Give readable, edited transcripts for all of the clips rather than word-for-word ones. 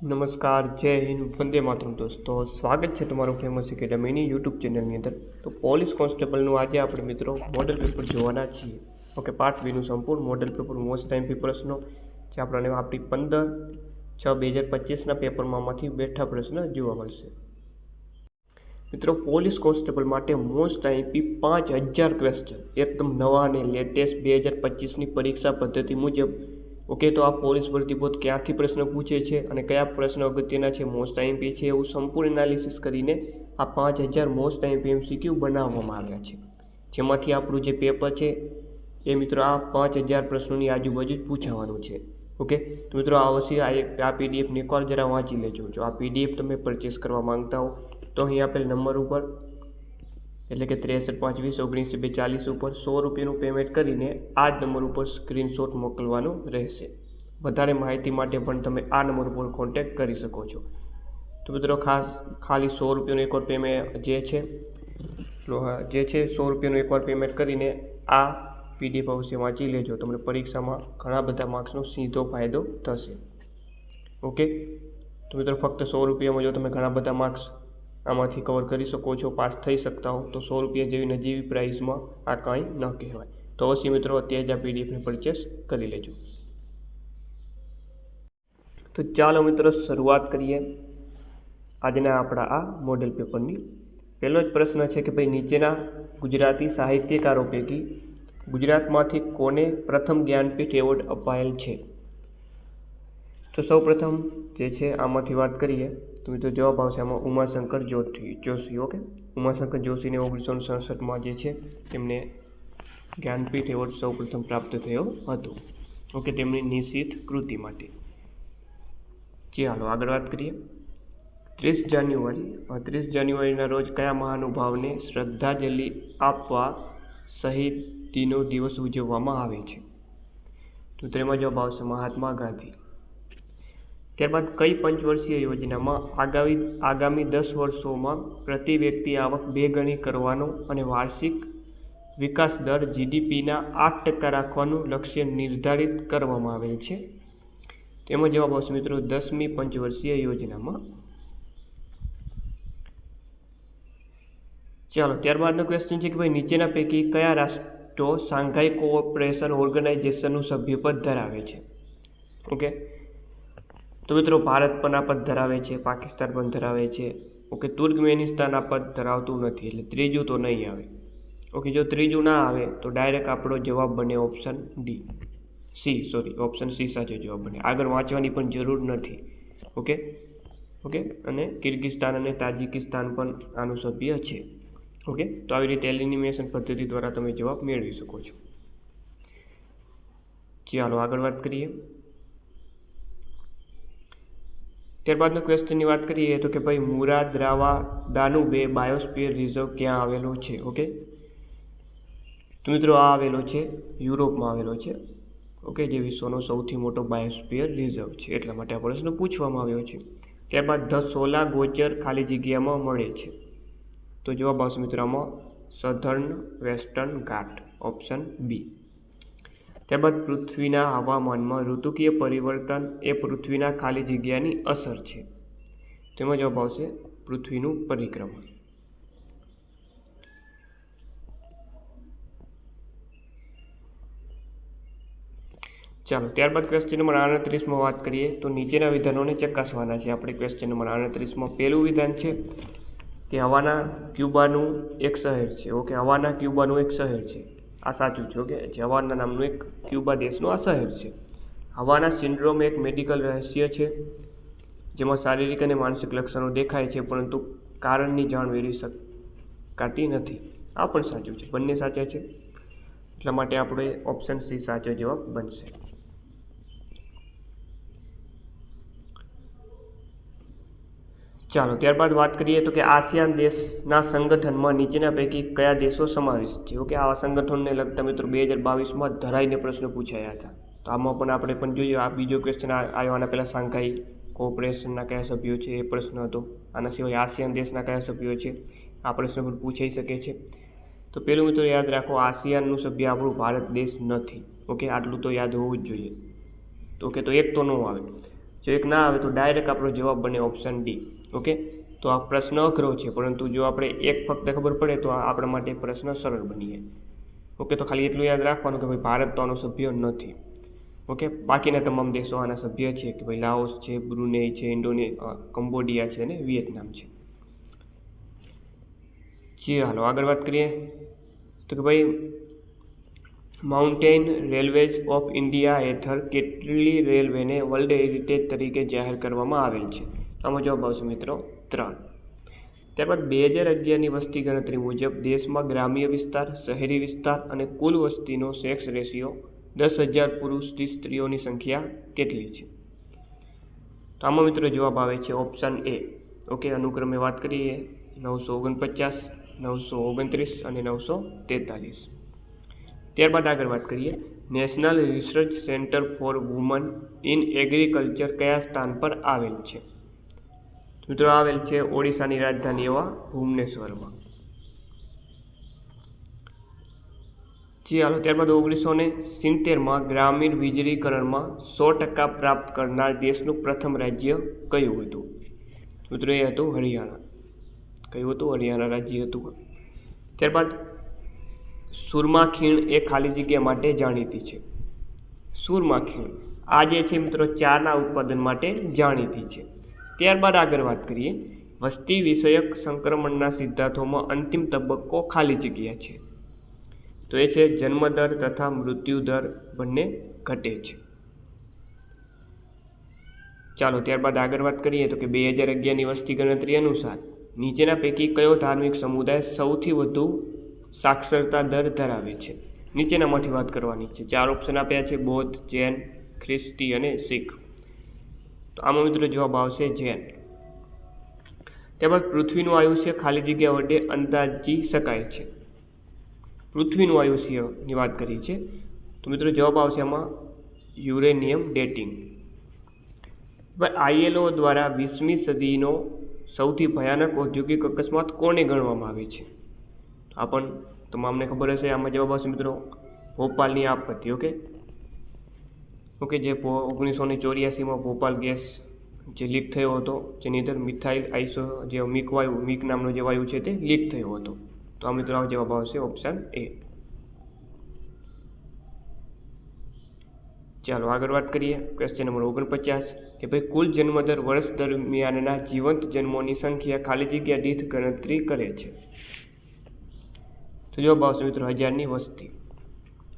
નમસ્કાર, જય હિન્દ, વંદે માતરમ દોસ્તો. સ્વાગત છે તમારું ફેમસ એકેડમીની યુટ્યુબ ચેનલની અંદર. તો પોલીસ કોન્સ્ટેબલનું આજે આપણે મિત્રો મોડેલ પેપર જોવાના છીએ. ઓકે, પાર્ટ બીનું સંપૂર્ણ મોડેલ પેપર મોસ્ટ ટાઈમ પ્રશ્નો જે આપણને આપણી 15/6/2025ના પેપરમાંથી બેઠા પ્રશ્ન જોવા મળશે. મિત્રો, પોલીસ કોન્સ્ટેબલ માટે મોસ્ટ આઈપી 5000 ક્વેશ્ચન એકદમ નવા અને લેટેસ્ટ 2025ની પરીક્ષા પદ્ધતિ મુજબ. ઓકે, તો આ પોલીસ ભરતી બોર્ડ ક્યાંથી પ્રશ્ન પૂછે છે અને કયા પ્રશ્ન અગત્યના છે, મોસ્ટ આઈએમપી છે, એવું સંપૂર્ણ એનાલિસિસ કરીને આ 5000 મોસ્ટ આઈએમપી એમસીક્યુ બનાવવામાં આવ્યા છે, જેમાંથી આપણું જે પેપર છે એ મિત્રો આ 5000 પ્રશ્નોની આજુબાજુ જ પૂછાવાનું છે. ઓકે, તો મિત્રો આ પીડીએફને એકવાર જરા વાંચી લેજો. જો આ પીડીએફ તમે પરચેસ કરવા માંગતા હો તો અહીં આપેલ નંબર ઉપર એટલે કે 63 520 19 240 ઉપર 100 રૂપિયાનું પેમેન્ટ કરીને આ જ નંબર ઉપર સ્ક્રીનશોટ મોકલવાનો રહેશે. વધારે માહિતી માટે પણ તમે આ નંબર ઉપર કોન્ટેક્ટ કરી શકો છો. તો મિત્રો ખાલી 100 રૂપિયાનું એકવાર પેમેન્ટ જે છે 100 રૂપિયાનું એકવાર પેમેન્ટ કરીને આ પીડીએફ અવશ્ય વાંચી લેજો. તમને પરીક્ષામાં ઘણા બધા માર્ક્સનો સીધો ફાયદો થશે. ઓકે, તો મિત્રો ફક્ત 100 રૂપિયામાં જો તમે ઘણા બધા માર્ક્સ આમાંથી કવર કરી શકો છો, પાસ થઈ શકતા હો, તો 100 રૂપિયા જેવી નજીવી પ્રાઇસમાં આ કાંઈ ન કહેવાય. તો અવશ્ય મિત્રો અત્યારે જ આ પીડીએફને પરચેસ કરી લેજો. તો ચાલો મિત્રો શરૂઆત કરીએ આજના આપણા આ મોડેલ પેપરની. પહેલો જ પ્રશ્ન છે કે ભાઈ નીચેના ગુજરાતી સાહિત્યકારો પૈકી ગુજરાતમાંથી કોને પ્રથમ જ્ઞાનપીઠ એવોર્ડ અપાયેલ છે? તો સૌ પ્રથમ જે છે આમાંથી વાત કરીએ તો મિત્રો જવાબ આવશે આમાં ઉમાશંકર જોશી. ઓકે, ઉમાશંકર જોશીને 1967માં જે છે તેમને જ્ઞાનપીઠ એવોર્ડ સૌ પ્રથમ પ્રાપ્ત થયો હતો. ઓકે, તેમની નિશ્ચિત કૃતિ માટે. ચાલો આગળ વાત કરીએ. 30 જાન્યુઆરીના રોજ કયા મહાનુભાવને શ્રદ્ધાંજલિ આપવા શહીદીનો દિવસ ઉજવવામાં આવે છે? તો તેમાં જવાબ આવશે મહાત્મા ગાંધી. ત્યારબાદ કઈ પંચવર્ષીય યોજનામાં આગામી 10 વર્ષોમાં પ્રતિ વ્યક્તિ આવક 2 ગણી કરવાનો અને વાર્ષિક વિકાસ દર જીડીપીના 8% રાખવાનું લક્ષ્ય નિર્ધારિત કરવામાં આવેલ છે? તેમાં જવાબ આવશે મિત્રો 10મી પંચવર્ષીય યોજનામાં. ચાલો ત્યારબાદનો ક્વેશ્ચન છે કે ભાઈ નીચેના પૈકી કયા રાષ્ટ્રો શાંઘાઈ કોઓપરેશન ઓર્ગેનાઇઝેશનનું સભ્યપદ ધરાવે છે? ઓકે, તો મિત્રો ભારત પણ આ પદ ધરાવે છે, પાકિસ્તાન પણ ધરાવે છે. ઓકે, તુર્કમેનિસ્તાન આ પદ ધરાવતું નથી, એટલે ત્રીજું તો નહીં આવે. ઓકે, જો ત્રીજું ના આવે તો ડાયરેક્ટ આપણો જવાબ બને ઓપ્શન સી સાચો જવાબ બને. આગળ વાંચવાની પણ જરૂર નથી. ઓકે, અને કિર્ગિસ્તાન અને તાજિકિસ્તાન પણ આનું સભ્ય છે. ઓકે, તો આવી રીતે એલિમિનેશન પદ્ધતિ દ્વારા તમે જવાબ મેળવી શકો છો. ચાલો આગળ વાત કરીએ. ત્યારબાદનો ક્વેશ્ચનની વાત કરીએ તો કે ભાઈ મુરાદ્રાવા દાનુબે બાયોસ્ફિયર રિઝર્વ ક્યાં આવેલો છે? ઓકે, તો મિત્રો આ આવેલો છે યુરોપમાં આવેલો છે. ઓકે, જે વિશ્વનો સૌથી મોટો બાયોસ્ફિયર રિઝર્વ છે, એટલા માટે આ પ્રશ્ન પૂછવામાં આવ્યો છે. ત્યારબાદ ધસોલા ગોચર ખાલી જગ્યામાં મળે છે? તો જવાબ આવશે મિત્રો આમાં સધર્ન વેસ્ટર્ન ઘાટ, ઓપ્શન બી. ત્યારબાદ પૃથ્વીના હવામાનમાં ઋતુકીય પરિવર્તન એ પૃથ્વીના ખાલી જગ્યાની અસર છે? તેમાં જવાબ આવશે પૃથ્વીનું પરિક્રમણ. ચાલો ત્યારબાદ ક્વેશ્ચન નંબર 38માં વાત કરીએ તો નીચેના વિધાનોને ચકાસવાના છે આપણે. ક્વેશ્ચન નંબર 38માં પહેલું વિધાન છે કે હવાના ક્યુબાનું એક શહેર છે. ઓકે, હવાના ક્યુબાનું એક શહેર છે, આ સાચું છે. ઓકે, હવાના નામનું એક ક્યુબા દેશનું આ શહેર છે. હવાના સિન્ડ્રોમ એક મેડિકલ રહસ્ય છે જેમાં શારીરિક અને માનસિક લક્ષણો દેખાય છે પરંતુ કારણની જાણ મેળવી શકાતી નથી. આ પણ સાચું છે, બંને સાચા છે, એટલા માટે આપણે ઓપ્શન સી સાચો જવાબ બનશે. ચાલો ત્યારબાદ વાત કરીએ તો કે આસિયાન દેશના સંગઠનમાં નીચેના પૈકી કયા દેશો સમાવેશ છે? ઓકે, આ સંગઠનને લગતા મિત્રો 2022માં ધરાઈને પ્રશ્ન પૂછાયા હતા. તો આમાં પણ આપણે પણ જોઈએ. આ બીજો ક્વેશ્ચન આવ્યો આના પહેલાં શાંઘાઈ કોઓપરેશનના કયા સભ્યો છે એ પ્રશ્ન હતો. આના સિવાય આસિયાન દેશના કયા સભ્યો છે આ પ્રશ્ન પણ પૂછાઈ શકે છે. તો પહેલું મિત્રો યાદ રાખો, આસિયાનનું સભ્ય આપણું ભારત દેશ નથી. ઓકે, આટલું તો યાદ હોવું જ જોઈએ. ઓકે, તો એક તો ન આવે. જો એક ના આવે તો ડાયરેક્ટ આપણો જવાબ બને ઓપ્શન ડી. ઓકે, તો આ પ્રશ્ન અઘરો છે, પરંતુ જો આપણે એક ફક્ત ખબર પડે તો આપણા માટે પ્રશ્ન સરળ બની જાય. ઓકે, તો ખાલી એટલું યાદ રાખવાનું કે ભાઈ ભારત તો આનો સભ્ય નથી. ઓકે, બાકીના તમામ દેશો આના સભ્ય છે, કે ભાઈ લાઓસ છે, બ્રુનેઈ છે, કંબોડિયા છે અને વિયેતનામ છે. હાલો આગળ વાત કરીએ તો કે ભાઈ માઉન્ટેન રેલવેઝ ઓફ ઇન્ડિયા હેઠળ કેટલી રેલવેને વર્લ્ડ હેરિટેજ તરીકે જાહેર કરવામાં આવેલ છે? આમાં જવાબ આવશે મિત્રો 3. ત્યારબાદ 2011ની વસ્તી ગણતરી મુજબ દેશમાં ગ્રામ્ય વિસ્તાર, શહેરી વિસ્તાર અને કુલ વસ્તીનો સેક્સ રેશિયો 10,000 પુરુષથી સ્ત્રીઓની સંખ્યા કેટલી છે? તો આમાં મિત્રો જવાબ આવે છે ઓપ્શન એ. ઓકે, અનુક્રમે વાત કરીએ 949, 929 અને 943. ત્યારબાદ આગળ વાત કરીએ national research centre for woman in agriculture કયા સ્થાન પર આવેલ છે? મિત્રો આવેલ છે ઓડિશાની રાજધાની એવા ભુવનેશ્વરમાં. હાલો ત્યારબાદ 1970માં ગ્રામીણ વીજળીકરણમાં 100% પ્રાપ્ત કરનાર દેશનું પ્રથમ રાજ્ય કયું હતું? મિત્રો એ હતું હરિયાણા. કયું હતું? હરિયાણા રાજ્ય હતું. ત્યારબાદ સુરમા ખીણ એ ખાલી જગ્યા માટે જાણીતી છે. સુરમા ખીણ આ જે છે મિત્રો ચાના ઉત્પાદન માટે જાણીતી છે. ત્યારબાદ આગળ વાત કરીએ વસ્તી વિષયક સંક્રમણના સિદ્ધાંતોમાં અંતિમ તબક્કો ખાલી જગ્યા છે. તો એ છે જન્મદર તથા મૃત્યુદર બંને ઘટે છે. ચાલો ત્યારબાદ આગળ વાત કરીએ તો કે 2011ની વસ્તી ગણતરી અનુસાર નીચેના પૈકી કયો ધાર્મિક સમુદાય સૌથી વધુ સાક્ષરતા દર ધરાવે છે? નીચેનામાંથી વાત કરવાની છે. 4 ઓપ્શન આપ્યા છે: બૌદ્ધ, જૈન, ખ્રિસ્તી અને શીખ. તો આમાં મિત્રો જવાબ આવશે જૈન. ત્યારબાદ પૃથ્વીનું આયુષ્ય ખાલી જગ્યા વડે અંદાજી શકાય છે. પૃથ્વીનું આયુષ્યની વાત કરી છે તો મિત્રો જવાબ આવશે આમાં યુરેનિયમ ડેટિંગ. ILO દ્વારા 20મી સદીનો સૌથી ભયાનક ઔદ્યોગિક અકસ્માત કોને ગણવામાં આવે છે? આ પણ તમામને ખબર હશે. આમાં જવાબ આવશે મિત્રો ભોપાલની આપત્તિ. ઓકે, જે 1984માં ભોપાલ ગેસ જે લીક થયો હતો, જેની અંદર મિથાઇલ આઇસો જે મીક નામનો જે વાયુ છે તે લીક થયો હતો. તો આ મિત્રો જવાબ આવશે ઓપ્શન એ. ચાલો આગળ વાત કરીએ ક્વેશ્ચન નંબર 49 કે ભાઈ કુલ જન્મદર વર્ષ દરમિયાનના જીવંત જન્મોની સંખ્યા ખાલી જગ્યા દીઠ ગણતરી કરે છે. તો જવાબ આવશે મિત્રો 1000ની વસ્તી.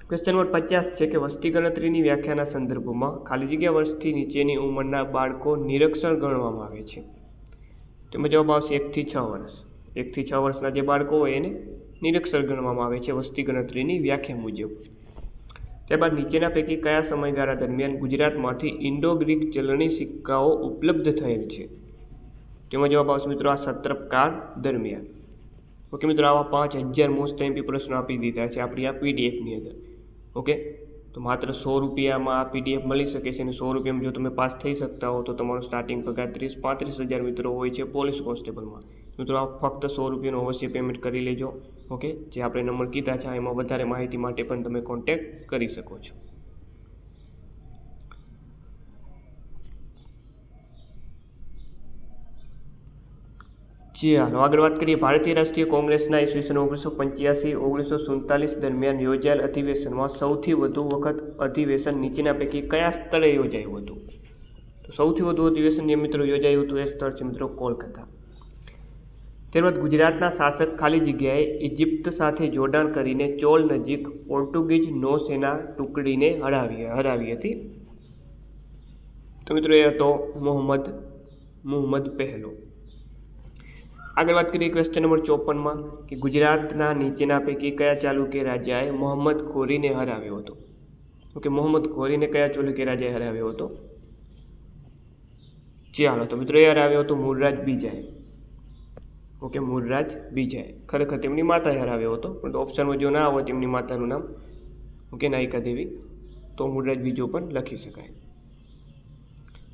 ક્વેશ્ચન નંબર 50 છે કે વસ્તી ગણતરીની વ્યાખ્યાના સંદર્ભમાં ખાલી જગ્યા વર્ષથી નીચેની ઉંમરના બાળકો નિરક્ષર ગણવામાં આવે છે. તેમાં જવાબ આવશે 1 થી 6 વર્ષ. 1 થી 6 વર્ષના જે બાળકો હોય એને નિરક્ષર ગણવામાં આવે છે વસ્તી ગણતરીની વ્યાખ્યા મુજબ. ત્યારબાદ નીચેના પૈકી કયા સમયગાળા દરમિયાન ગુજરાતમાંથી ઇન્ડો ગ્રીક ચલણી સિક્કાઓ ઉપલબ્ધ થયેલ છે? તેમાં જવાબ આવશે મિત્રો આ સત્રપકાળ દરમિયાન. ઓકે મિત્રો, આવા 5000 મોસ્ટ એમપી પ્રશ્નો આપી દીધા છે આપણી આ પીડીએફની અંદર. ઓકે, તો માત્ર 100 રૂપિયામાં આ પીડીએફ મળી શકે છે અને 100 રૂપિયામાં જો તમે પાસ થઈ શકતા હો તો તમારો સ્ટાર્ટિંગ પગાર 30-35 હજાર મિત્રો હોય છે પોલીસ કોન્સ્ટેબલમાં. મિત્રો આ ફક્ત 100 રૂપિયાનું અવશ્ય પેમેન્ટ કરી લેજો. ઓકે, જે આપણે નંબર કીધા છે એમાં વધારે માહિતી માટે પણ તમે કોન્ટેક્ટ કરી શકો છો. હાલો આગળ વાત કરીએ ભારતીય રાષ્ટ્રીય કોંગ્રેસના ઈસવીસન 1985-1947 દરમિયાન યોજાયેલ અધિવેશનમાં સૌથી વધુ વખત અધિવેશન નીચેના પૈકી કયા સ્થળે યોજાયું હતું? તો સૌથી વધુ અધિવેશન જે મિત્રો યોજાયું હતું એ સ્થળ છે મિત્રો કોલકાતા. ત્યારબાદ ગુજરાતના શાસક ખાલી જગ્યાએ ઇજિપ્ત સાથે જોડાણ કરીને ચોલ નજીક પોર્ટુગીઝ નૌસેના ટુકડીને હરાવી હતી. તો મિત્રો એ હતો મુહમ્મદ પહેલો. આગળ વાત કરીએ ક્વેશ્ચન નંબર 54માં કે ગુજરાતના નીચેના પૈકી કયા ચાલુક્ય રાજાએ મોહમ્મદ ઘોરીને હરાવ્યો હતો? ઓકે, મોહમ્મદ ઘોરીને કયા ચાલુક્ય રાજાએ હરાવ્યો હતો? ચાલો તો મિત્રો એ હરાવ્યો હતો મૂળરાજ બીજાએ. ઓકે, મૂળરાજ બીજાએ. ખરેખર તેમની માતાએ હરાવ્યો હતો, પણ ઓપ્શનમાં જો ના હોય તેમની માતાનું નામ ઓકે નાયિકા દેવી તો મૂળરાજ બીજો પણ લખી શકાય.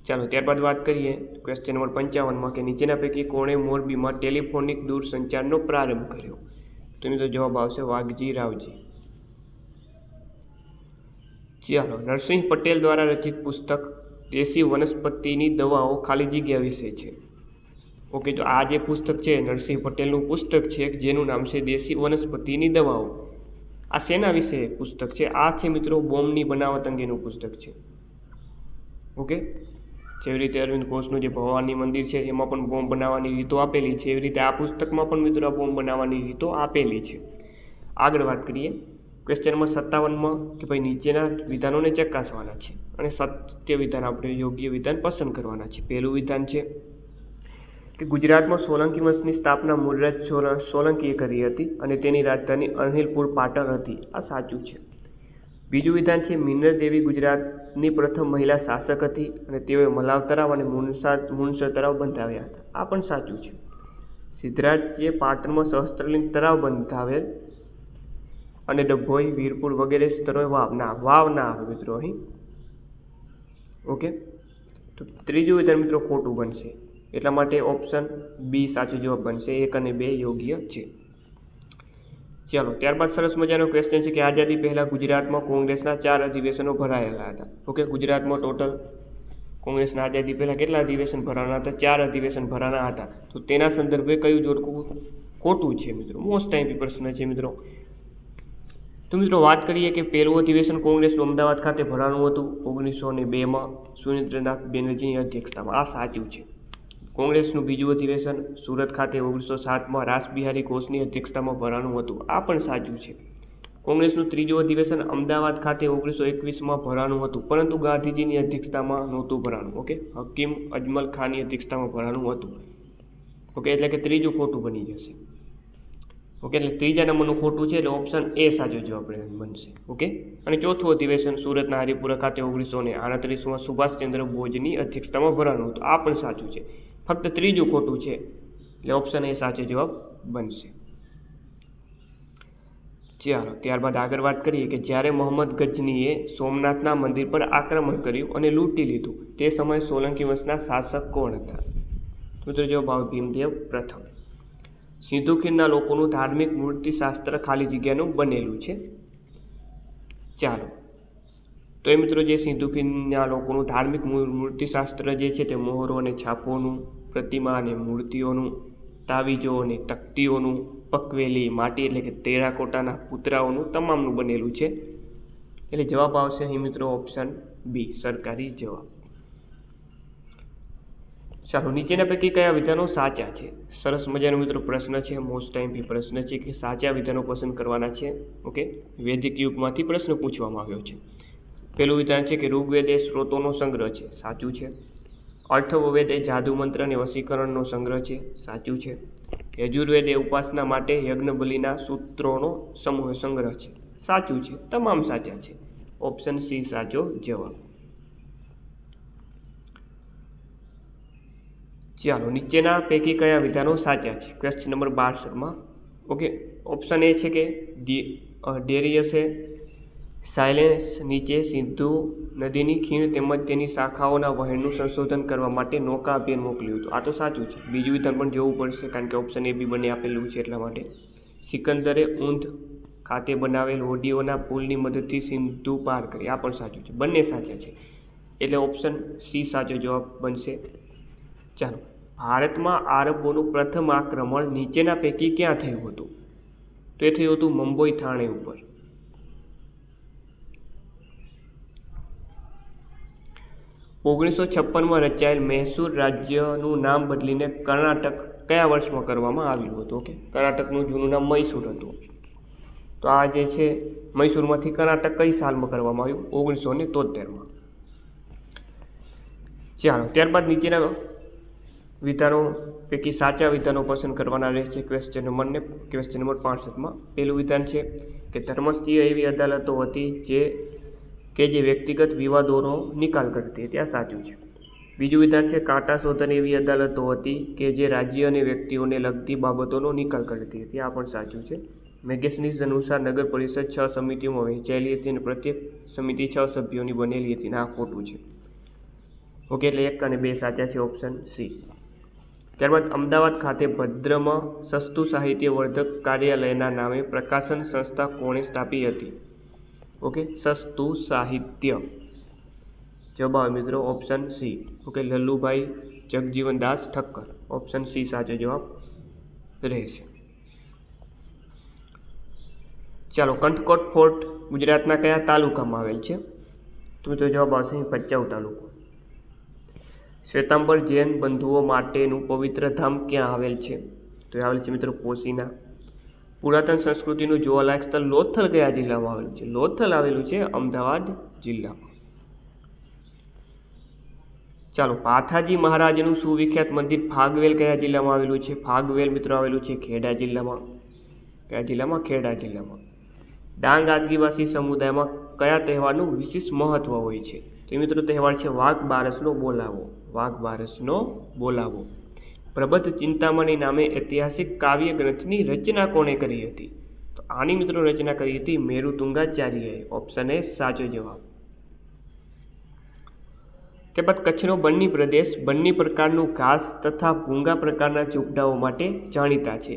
ચાલો ત્યારબાદ વાત કરીએ ક્વેશ્ચન નંબર 55માં કે નીચેના પૈકી કોણે મોરબીમાં ટેલિફોનિક દૂરસંચારનો પ્રારંભ કર્યો? તો એનો જવાબ આવશે વાઘજી રાવજી. ચાલો નરસિંહ પટેલ દ્વારા રચિત પુસ્તક દેશી વનસ્પતિની દવાઓ ખાલી જગ્યા વિશે છે. ઓકે, તો આ જે પુસ્તક છે નરસિંહ પટેલનું પુસ્તક છે જેનું નામ છે દેશી વનસ્પતિની દવાઓ. આ શેના વિશે પુસ્તક છે? આ છે મિત્રો બોમ્બની બનાવટ અંગેનું પુસ્તક છે. ઓકે, જેવી રીતે અરવિંદ ઘોષનું જે ભવાની મંદિર છે એમાં પણ બોમ્બ બનાવવાની રીતો આપેલી છે, એવી રીતે આ પુસ્તકમાં પણ મિત્રો આ બોમ્બ બનાવવાની રીતો આપેલી છે. આગળ વાત કરીએ ક્વેશ્ચન નંબર 57માં કે ભાઈ નીચેના વિધાનોને ચકાસવાના છે અને સત્ય વિધાન આપણે યોગ્ય વિધાન પસંદ કરવાના છે. પહેલું વિધાન છે કે ગુજરાતમાં સોલંકી વંશની સ્થાપના મૂળરાજ સોલંકીએ કરી હતી અને તેની રાજધાની અનિલપુર પાટણ હતી. આ સાચું છે. બીજું વિધાન છે મિનર દેવી ગુજરાતની પ્રથમ મહિલા શાસક હતી અને તેઓએ મલાવ તળાવ અને મુનસર તળાવ બંધાવ્યા હતા. આ પણ સાચું છે. સિદ્ધરાજે પાટણમાં સહસ્ત્રલિંગ તળાવ બંધાવેલ અને ડભોઈ, વીરપુર વગેરે સ્થળોએ વાવ ના આવે મિત્રો અહીં. ઓકે, તો ત્રીજું વિધાન મિત્રો ખોટું બનશે, એટલા માટે ઓપ્શન બી સાચો જવાબ બનશે. 1 અને 2 યોગ્ય છે. ચાલો, ત્યારબાદ સરસ મજાનો ક્વેશ્ચન છે કે આઝાદી પહેલાં ગુજરાતમાં કોંગ્રેસના 4 અધિવેશનો ભરાયેલા હતા. ઓકે, ગુજરાતમાં ટોટલ કોંગ્રેસના આઝાદી પહેલાં કેટલા અધિવેશન ભરાના હતા? 4 અધિવેશન ભરાના હતા. તો તેના સંદર્ભે કયું જોડકું ખોટું છે મિત્રો? મોસ્ટ ટાઈમ પ્રશ્ન છે મિત્રો. તો મિત્રો વાત કરીએ કે પહેલું અધિવેશન કોંગ્રેસનું અમદાવાદ ખાતે ભરાનું હતું 1902માં સુરેન્દ્રનાથ બેનર્જીની અધ્યક્ષતામાં. આ સાચું છે. કોંગ્રેસનું બીજું અધિવેશન સુરત ખાતે 1907માં રાસબિહારી ઘોષની અધ્યક્ષતામાં ભરાનું હતું. આ પણ સાચું છે. કોંગ્રેસનું ત્રીજું અધિવેશન અમદાવાદ ખાતે 1921માં ભરાનું હતું, પરંતુ ગાંધીજીની અધ્યક્ષતામાં નહોતું ભરાનું. ઓકે, હકીમ અજમલ ખાનની અધ્યક્ષતામાં ભરાનું હતું. ઓકે, એટલે કે ત્રીજું ખોટું બની જશે. ઓકે, એટલે ત્રીજા નંબરનું ખોટું છે, એટલે ઓપ્શન એ સાચો જવાબ બનશે. ઓકે, અને ચોથું અધિવેશન સુરતના હરિપુરા ખાતે 1938માં સુભાષચંદ્ર બોઝની અધ્યક્ષતામાં ભરાનું હતું. આ પણ સાચું છે. ફક્ત ત્રીજું ખોટું છે, એટલે ઓપ્શન એ સાચો જવાબ બનશે. ચાલો, ત્યારબાદ આગળ વાત કરીએ કે જ્યારે મોહમ્મદ ગઝનીએ સોમનાથના મંદિર પર આક્રમણ કર્યું અને લૂંટી લીધું તે સમયે સોલંકી વંશના શાસક કોણ હતા? મિત્રો જવાબ આવે ભીમદેવ પ્રથમ. સિંધુ ખીણના લોકોનું ધાર્મિક મૂર્તિશાસ્ત્ર ખાલી જગ્યાનું બનેલું છે. ચાલો, તો એ મિત્રો જે સિંધુ ખીણના લોકોનું ધાર્મિક મૂર્તિશાસ્ત્ર જે છે તે મોહરો અને છાપોનું, પ્રતિમા અને મૂર્તિઓનું, તાવીજો અને તકતીઓનું, પકવેલી માટી એટલે કે ટેરાકોટાના પુતળાઓનું તમામનું બનેલું છે. એટલે જવાબ આવશે અહીં મિત્રો ઓપ્શન બી, સરકારી જવાબ. ચાલો, નીચેના પૈકી કયા વિધાનો સાચા છે? સરસ મજાનો મિત્રો પ્રશ્ન છે, મોસ્ટ ટાઈમ પ્રશ્ન છે કે સાચા વિધાનો પસંદ કરવાના છે. ઓકે, વૈદિક યુગમાંથી પ્રશ્ન પૂછવામાં આવ્યો છે. પહેલું વિધાન છે કે ઋગ્વેદ એ સ્ત્રોતોનો સંગ્રહ છે. સાચું છે. અથર્વવેદ એ જાદુ મંત્ર અને વશીકરણનો સંગ્રહ છે. સાચું છે. યજુર્વેદ એ ઉપાસના માટે યજ્ઞબલિના સૂત્રોનો સંગ્રહ છે. સાચું છે. તમામ સાચા છે. ઓપ્શન સી સાચો જવાબ. ચાલો, નીચેના પૈકી કયા વિધાનો સાચા છે? ક્વેશ્ચન નંબર 62માં. ઓકે, ઓપ્શન એ છે કે ડેરિયસે સાયલેન્સ નીચે સિંધુ નદીની ખીણ તેમજ તેની શાખાઓના વહેણનું સંશોધન કરવા માટે નૌકા અભિયાન મોકલ્યું હતું. આ તો સાચું છે. બીજું વિધાન પણ જોવું પડશે કારણ કે ઓપ્શન એ બી બંને આપેલું છે એટલા માટે. સિકંદરે ઊંધ ખાતે બનાવેલ હોડીઓના પુલની મદદથી સિંધુ પાર કરી. આ પણ સાચું છે. બંને સાચા છે, એટલે ઓપ્શન સી સાચો જવાબ બનશે. ચાલો, ભારતમાં આરબોનું પ્રથમ આક્રમણ નીચેના પૈકી ક્યાં થયું હતું? તો એ થયું હતું મુંબઈ થાણે ઉપર. ઓગણીસો 56માં રચાયેલ મૈસૂર રાજ્યનું નામ બદલીને કર્ણાટક કયા વર્ષમાં કરવામાં આવ્યું હતું? ઓકે, કર્ણાટકનું જૂનું નામ મૈસૂર હતું. તો આ જે છે મૈસૂરમાંથી કર્ણાટક કઈ સાલમાં કરવામાં આવ્યું? 1973માં. ચાલો, ત્યારબાદ નીચેના વિધાનો પૈકી સાચા વિધાનો પસંદ કરવાના રહેશે ક્વેશ્ચન નંબર 65માં. પહેલું વિધાન છે કે ધર્મસ્થીય એવી અદાલતો હતી જે વ્યક્તિગત વિવાદોનો નિકાલ કરતી હતી. આ સાચું છે. બીજું વિધાન છે કાંટા શોધન એવી અદાલતો હતી કે જે રાજ્ય અને વ્યક્તિઓને લગતી બાબતોનો નિકાલ કરતી હતી. આ પણ સાચું છે. મેગેસનીસ અનુસાર નગર પરિષદ 6 સમિતિઓમાં વહેંચાયેલી હતી અને પ્રત્યેક સમિતિ 6 સભ્યોની બનેલી હતી. આ ખોટું છે. ઓકે, એટલે 1 અને 2 સાચા છે. Option C. ત્યારબાદ અમદાવાદ ખાતે ભદ્રમાં સસ્તું સાહિત્ય વર્ધક કાર્યાલયના નામે પ્રકાશન સંસ્થા કોણે સ્થાપી હતી? ઓકે, સસ્તું સાહિત્ય. જવાબ આવે મિત્રો option C. Okay, Lallubhai Jagjivandas Thakkar. Option C સાચો જવાબ રહેશે. ચાલો, કંઠકોટ ફોર્ટ ગુજરાતના કયા તાલુકામાં આવેલ છે? તો મિત્રો જવાબ આવશે ભચાઉ તાલુકો. શ્વેતાંબર જૈન બંધુઓ માટેનું પવિત્ર ધામ ક્યાં આવેલ છે? તો એ આવેલ છે મિત્રો પોશીના. પુરાતન સંસ્કૃતિનું જોવાલાયક સ્થળ લોથલ કયા જિલ્લામાં આવેલું છે? લોથલ આવેલું છે અમદાવાદ જિલ્લામાં. ચાલો, પાથાજી મહારાજનું સુવિખ્યાત મંદિર ફાગવેલ કયા જિલ્લામાં આવેલું છે? ફાગવેલ મિત્રો આવેલું છે ખેડા જિલ્લામાં. કયા જિલ્લામાં? ખેડા જિલ્લામાં. ડાંગ આદિવાસી સમુદાયમાં કયા તહેવારનું વિશેષ મહત્વ હોય છે? તો મિત્રો તહેવાર છે વાઘ બારસનો બોલાવો. વાઘ બારસનો બોલાવો. પ્રબદ્ધ ચિંતામણી નામે ઐતિહાસિક કાવ્ય ગ્રંથની રચના કોણે કરી હતી? તો આની મિત્રો રચના કરી હતી મેરુતુંગાચાર્યએ. ઓપ્શન એ સાચો જવાબ. ત્યારબાદ કચ્છનો બન્ની પ્રદેશ બંને પ્રકારનું ઘાસ તથા ભૂંગા પ્રકારના ઝૂંપડાઓ માટે જાણીતા છે.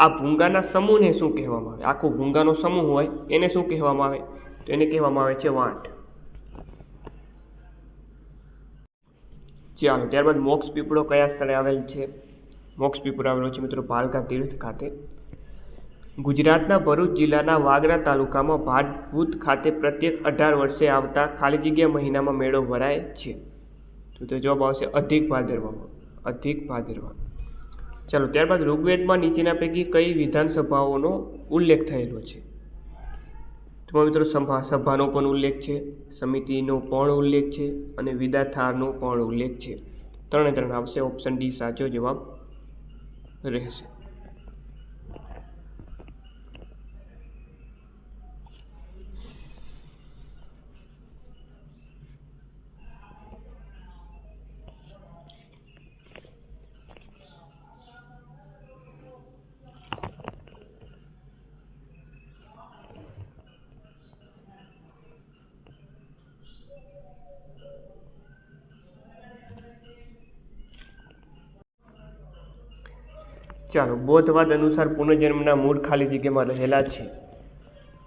આ ભૂંગાના સમૂહને શું કહેવામાં આવે? આખો ભૂંગાનો સમૂહ હોય એને શું કહેવામાં આવે? તો એને કહેવામાં આવે છે વાંટ. ચાલો, ત્યારબાદ મોક્ષ પીપળો કયા સ્થળે આવેલ છે? મોક્ષ પીપળો આવેલો છે મિત્રો ભાલકા તીર્થ ખાતે. ગુજરાતના ભરૂચ જિલ્લાના વાગરા તાલુકામાં ભાડભૂત ખાતે પ્રત્યેક 18 વર્ષે આવતા ખાલી જગ્યા મહિનામાં મેળો ભરાય છે. તો જવાબ આવશે અધિક ભાદરવામાં. અધિક ભાદરવા. ચાલો, ત્યારબાદ ઋગ્વેદમાં નીચેના પૈકી કઈ વિધાનસભાઓનો ઉલ્લેખ થયેલો છે? તો મિત્રો સભાનો પણ ઉલ્લેખ છે, સમિતિનો પણ ઉલ્લેખ છે અને વિદાથારનો પણ ઉલ્લેખ છે. 3 આવશે. ઓપ્શન ડી સાચો જવાબ રહેશે. ચાલો, બૌદ્ધવાદ અનુસાર પુનર્જન્મના મૂળ ખાલી જગ્યામાં રહેલા છે.